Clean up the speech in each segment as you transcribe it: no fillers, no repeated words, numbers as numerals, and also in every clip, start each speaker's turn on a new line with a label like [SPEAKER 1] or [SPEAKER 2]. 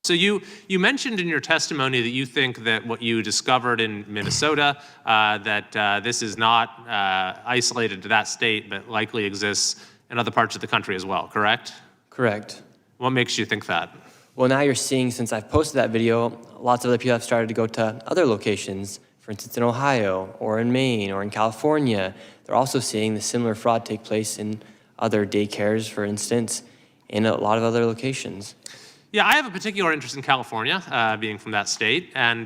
[SPEAKER 1] So you mentioned in your testimony that you think that what you discovered in Minnesota, that this is not isolated to that state, but likely exists in other parts of the country as well, correct?
[SPEAKER 2] Correct.
[SPEAKER 1] What makes you think that?
[SPEAKER 2] Well, now you're seeing, since I've posted that video, lots of other people have started to go to other locations, for instance, in Ohio or in Maine or in California. They're also seeing the similar fraud take place in other daycares, for instance, in a lot of other locations.
[SPEAKER 1] Yeah, I have a particular interest in California, being from that state, and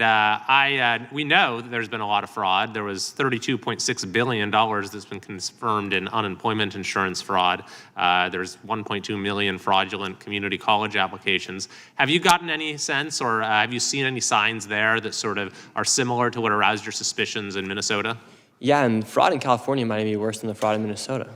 [SPEAKER 1] we know that there's been a lot of fraud. There was $32.6 billion that's been confirmed in unemployment insurance fraud. There's 1.2 million fraudulent community college applications. Have you gotten any sense, or have you seen any signs there that sort of are similar to what aroused your suspicions in Minnesota?
[SPEAKER 2] Yeah, and fraud in California might be worse than the fraud in Minnesota.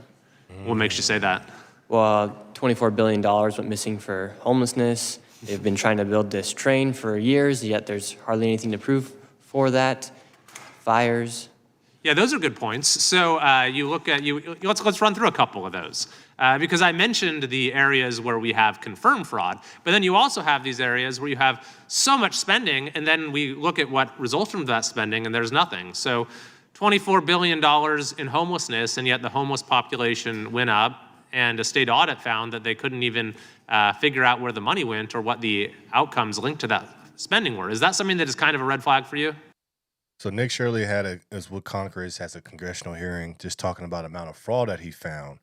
[SPEAKER 1] What makes you say that?
[SPEAKER 2] Well, $24 billion went missing for homelessness. They've been trying to build this train for years, yet there's hardly anything to prove for that. Fires.
[SPEAKER 1] Yeah, those are good points. So you look at let's run through a couple of those, because I mentioned the areas where we have confirmed fraud, but then you also have these areas where you have so much spending, and then we look at what results from that spending, and there's nothing. So $24 billion in homelessness, and yet the homeless population went up, and a state audit found that they couldn't even figure out where the money went or what the outcomes linked to that spending were. Is that something that is kind of a red flag for you?
[SPEAKER 3] So Nick Shirley is with Congress, has a congressional hearing just talking about the amount of fraud that he found.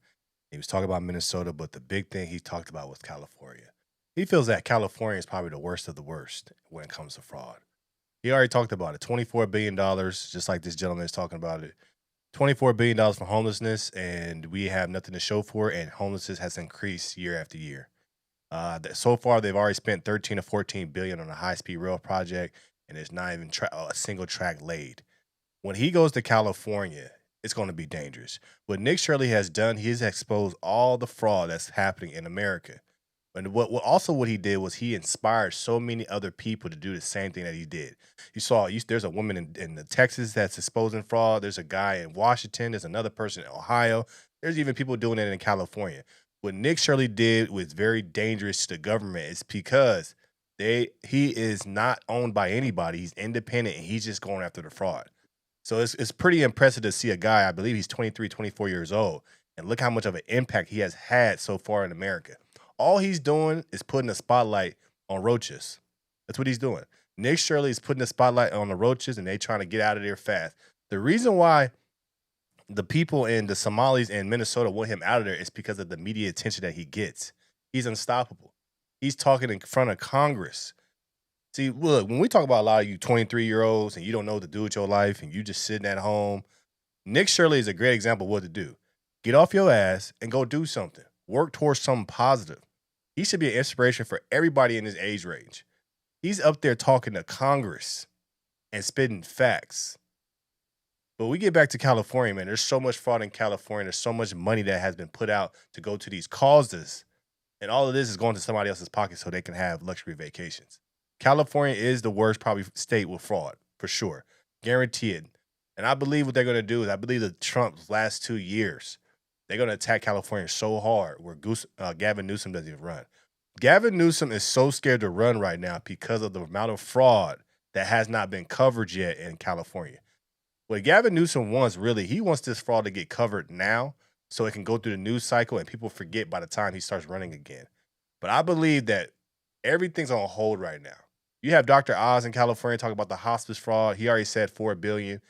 [SPEAKER 3] He was talking about Minnesota, but the big thing he talked about was California. He feels that California is probably the worst of the worst when it comes to fraud. He already talked about it, $24 billion, just like this gentleman is talking about it. $24 billion for homelessness, and we have nothing to show for it, and homelessness has increased year after year. So far, they've already spent 13 to 14 billion on a high-speed rail project, and there's not even a single track laid. When he goes to California, it's going to be dangerous. What Nick Shirley has done, he has exposed all the fraud that's happening in America. And what he did was he inspired so many other people to do the same thing that he did. There's a woman in Texas that's exposing fraud. There's a guy in Washington. There's another person in Ohio. There's even people doing it in California. What Nick Shirley did was very dangerous to the government. It's because he is not owned by anybody. He's independent, and he's just going after the fraud. So it's pretty impressive to see a guy, I believe he's 23, 24 years old, and look how much of an impact he has had so far in America. All he's doing is putting a spotlight on roaches. That's what he's doing. Nick Shirley is putting a spotlight on the roaches, and they trying to get out of there fast. The reason why the people in the Somalis in Minnesota want him out of there is because of the media attention that he gets. He's unstoppable. He's talking in front of Congress. See, look, when we talk about a lot of you 23-year-olds and you don't know what to do with your life and you just sitting at home, Nick Shirley is a great example of what to do. Get off your ass and go do something. Work towards something positive. He should be an inspiration for everybody in his age range. He's up there talking to Congress and spitting facts. But we get back to California, man. There's so much fraud in California. There's so much money that has been put out to go to these causes. And all of this is going to somebody else's pocket so they can have luxury vacations. California is the worst probably state with fraud, for sure. Guarantee it. And I believe what they're going to do is I believe that Trump's last 2 years, they're going to attack California so hard where Gavin Newsom doesn't even run. Gavin Newsom is so scared to run right now because of the amount of fraud that has not been covered yet in California. What Gavin Newsom wants, really, he wants this fraud to get covered now so it can go through the news cycle and people forget by the time he starts running again. But I believe that everything's on hold right now. You have Dr. Oz in California talking about the hospice fraud. He already said $4 billion.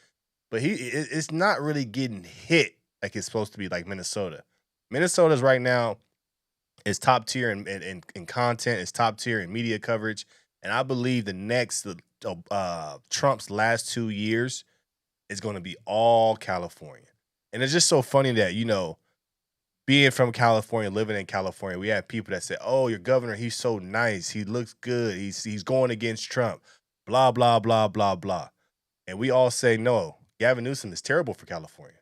[SPEAKER 3] But it's not really getting hit like it's supposed to be like Minnesota. Minnesota's right now is top tier in content. It's top tier in media coverage. And I believe the next Trump's last 2 years is going to be all California. And it's just so funny that, being from California, living in California, we have people that say, oh, your governor, he's so nice. He looks good. He's going against Trump. Blah, blah, blah, blah, blah. And we all say, no, Gavin Newsom is terrible for California.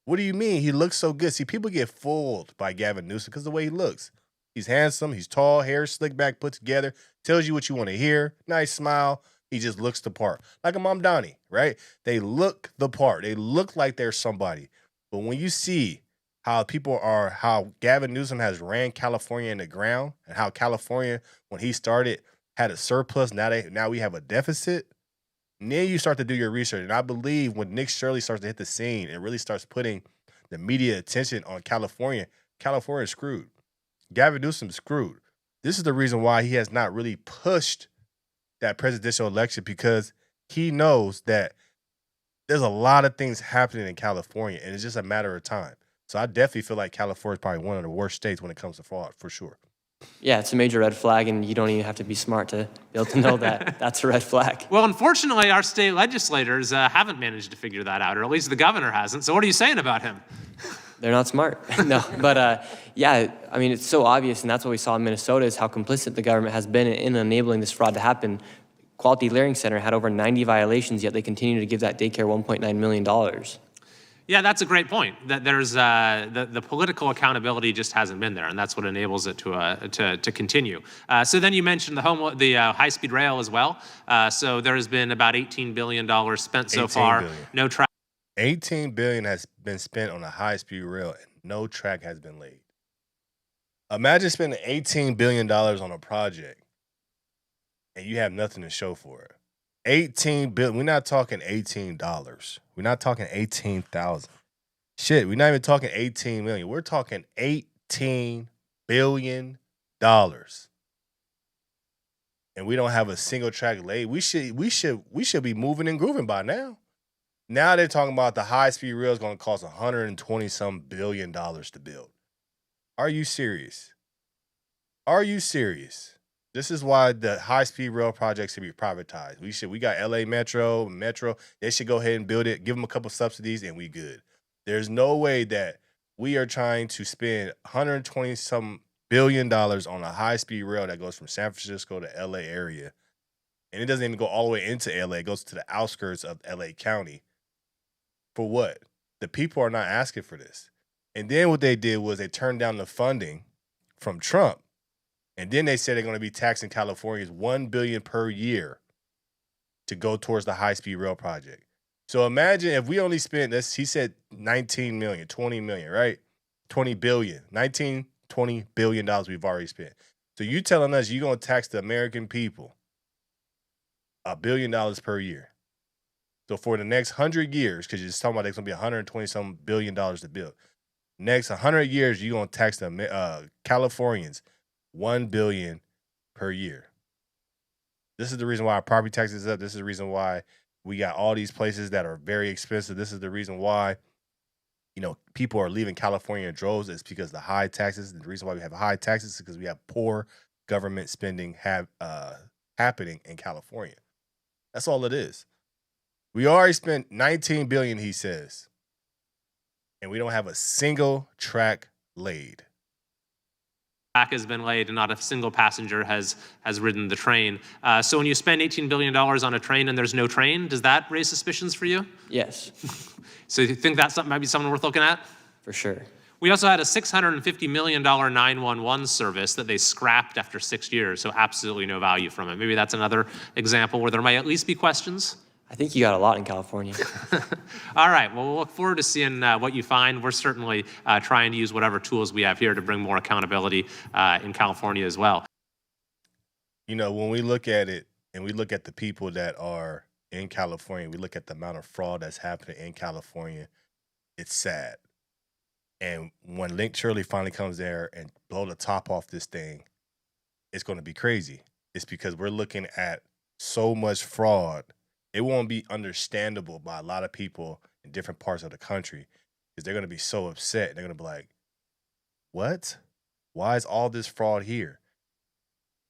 [SPEAKER 3] What do you mean? He looks so good. See, people get fooled by Gavin Newsom because of the way he looks. He's handsome. He's tall, hair slicked back, put together, tells you what you want to hear. Nice smile. He just looks the part. Like a Mom Donnie, right? They look the part. They look like they're somebody. But when you see how Gavin Newsom has ran California in the ground and how California, when he started, had a surplus. Now we have a deficit. And then you start to do your research. And I believe when Nick Shirley starts to hit the scene and really starts putting the media attention on California, California's screwed. Gavin Newsom's screwed. This is the reason why he has not really pushed that presidential election, because he knows that there's a lot of things happening in California, and it's just a matter of time. So I definitely feel like California is probably one of the worst states when it comes to fraud, for sure.
[SPEAKER 2] Yeah, it's a major red flag, and you don't even have to be smart to be able to know that that's a red flag.
[SPEAKER 1] Well, unfortunately, our state legislators haven't managed to figure that out, or at least the governor hasn't. So what are you saying about him?
[SPEAKER 2] They're not smart. No, but yeah, I mean, it's so obvious, and that's what we saw in Minnesota is how complicit the government has been in enabling this fraud to happen. Quality Learning Center had over 90 violations, yet they continue to give that daycare $1.9 million.
[SPEAKER 1] Yeah, that's a great point. That there's the political accountability just hasn't been there, and that's what enables it to continue. So then you mentioned the high-speed rail as well. So there has been about $18 billion spent so far.
[SPEAKER 3] billion.
[SPEAKER 1] No track.
[SPEAKER 3] $18 billion has been spent on a high-speed rail, and no track has been laid. Imagine spending $18 billion on a project, and you have nothing to show for it. 18 billion. We're not talking $18. We're not talking 18,000. Shit, we're not even talking 18 million. We're talking $18 billion. And we don't have a single track laid. We should be moving and grooving by now. Now they're talking about the high-speed rail is going to cost $120-some billion to build. Are you serious? Are you serious? This is why the high-speed rail projects should be privatized. We got LA Metro. They should go ahead and build it, give them a couple subsidies, and we good. There's no way that we are trying to spend $120-some billion on a high-speed rail that goes from San Francisco to LA area. And it doesn't even go all the way into LA. It goes to the outskirts of LA County. For what? The people are not asking for this. And then what they did was they turned down the funding from Trump. And then they said they're going to be taxing Californians $1 billion per year to go towards the high-speed rail project. So imagine if we only spent this, he said 19 million, 20 million, right? 20 billion, 19, $20 billion we've already spent. So you telling us you're going to tax the American people $1 billion per year. So for the next 100 years, because you're just talking about there's going to be 120-some billion dollars to build. Next 100 years, you're going to tax the Californians $1 billion per year. This is the reason why our property taxes is up. This is the reason why we got all these places that are very expensive. This is the reason why, people are leaving California in droves. It's because of the high taxes. The reason why we have high taxes is because we have poor government spending happening in California. That's all it is. We already spent $19 billion, he says, and we don't have a single track laid.
[SPEAKER 1] Has been laid and not a single passenger has ridden the train. So when you spend $18 billion on a train and there's no train, does that raise suspicions for you?
[SPEAKER 2] Yes,
[SPEAKER 1] So you think that might be something worth looking at?
[SPEAKER 2] for sure.
[SPEAKER 1] We also had a $650 million 911 service that they scrapped after 6 years, so absolutely no value from it. Maybe that's another example where there might at least be questions.
[SPEAKER 2] I think you got a lot in California.
[SPEAKER 1] All right, well, we'll look forward to seeing what you find. We're certainly trying to use whatever tools we have here to bring more accountability in California as well.
[SPEAKER 3] When we look at it and we look at the people that are in California, we look at the amount of fraud that's happening in California, it's sad. And when Link Shirley finally comes there and blow the top off this thing, it's going to be crazy. It's because we're looking at so much fraud. It won't be understandable by a lot of people in different parts of the country because they're going to be so upset. They're going to be like, what? Why is all this fraud here?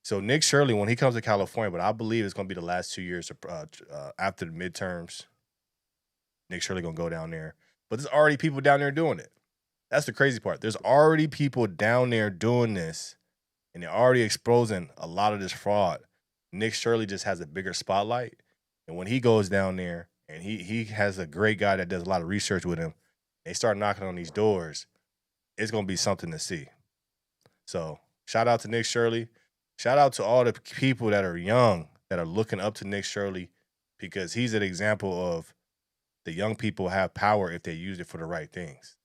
[SPEAKER 3] So Nick Shirley, when he comes to California, but I believe it's going to be the last 2 years after the midterms, Nick Shirley going to go down there. But there's already people down there doing it. That's the crazy part. There's already people down there doing this, and they're already exposing a lot of this fraud. Nick Shirley just has a bigger spotlight. And when he goes down there and he has a great guy that does a lot of research with him, they start knocking on these doors, it's going to be something to see. So shout out to Nick Shirley. Shout out to all the people that are young that are looking up to Nick Shirley because he's an example of the young people have power if they use it for the right things.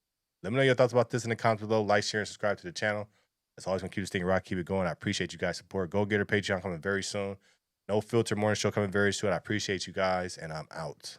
[SPEAKER 3] Let me know your thoughts about this in the comments below. Like, share, and subscribe to the channel. It's always gonna keep this thing rock, keep it going. I appreciate you guys' support. Go Get Her Patreon coming very soon. No Filter Morning Show coming very soon. I appreciate you guys, and I'm out.